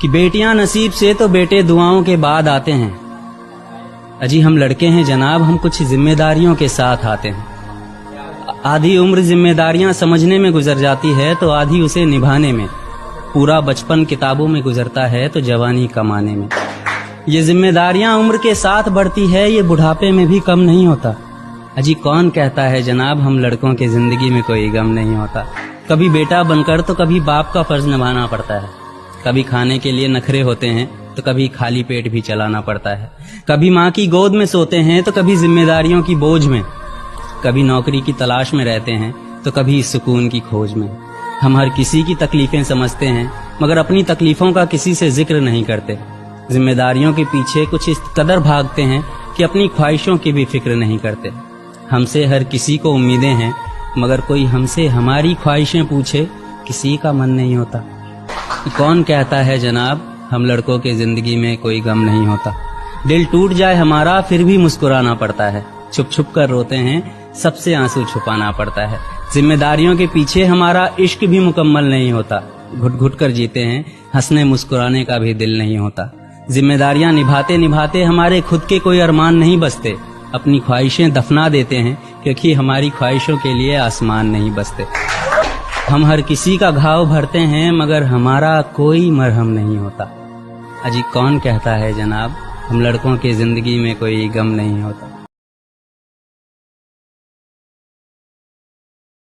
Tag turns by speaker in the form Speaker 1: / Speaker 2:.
Speaker 1: کہ बेटियां नसीब से तो बेटे दुआओं के बाद आते हैं। अजी हम लड़के हैं जनाब, हम कुछ जिम्मेदारियों के साथ आते हैं। आधी उम्र जिम्मेदारियां समझने में गुजर जाती है तो आधी उसे निभाने में। पूरा बचपन किताबों में गुजरता है तो जवानी कमाने में। ये जिम्मेदारियां उम्र के साथ बढ़ती है, ये बुढ़ापे में भी कम नहीं होता। अजी कौन कहता है जनाब हम लड़कों के जिंदगी में कोई गम नहीं होता। कभी बेटा बनकर तो कभी बाप का फर्ज निभाना पड़ता है। कभी खाने के लिए नखरे होते हैं तो कभी खाली पेट भी चलाना पड़ता है। कभी माँ की गोद में सोते हैं तो कभी जिम्मेदारियों की बोझ में। कभी नौकरी की तलाश में रहते हैं तो कभी सुकून की खोज में। हम हर किसी की तकलीफें समझते हैं मगर अपनी तकलीफों का किसी से जिक्र नहीं करते। जिम्मेदारियों के पीछे कुछ इस कदर भागते हैं कि अपनी ख्वाहिशों की भी फिक्र नहीं करते। हमसे हर किसी को उम्मीदें हैं मगर कोई हमसे हमारी ख्वाहिशें पूछे किसी का मन नहीं होता। कौन कहता है जनाब हम लड़कों के जिंदगी में कोई गम नहीं होता। दिल टूट जाए हमारा फिर भी मुस्कुराना पड़ता है। छुप छुप कर रोते हैं सबसे आंसू छुपाना पड़ता है। जिम्मेदारियों के पीछे हमारा इश्क भी मुकम्मल नहीं होता। घुट घुट कर जीते हैं, हंसने मुस्कुराने का भी दिल नहीं होता। जिम्मेदारियां निभाते निभाते हमारे खुद के कोई अरमान नहीं बसते। अपनी ख्वाहिशें दफना देते हैं क्योंकि हमारी ख्वाहिशों के लिए आसमान नहीं बसते। हम हर किसी का घाव भरते हैं मगर हमारा कोई मरहम नहीं होता। अजी कौन कहता है जनाब हम लड़कों की जिंदगी में कोई गम नहीं होता।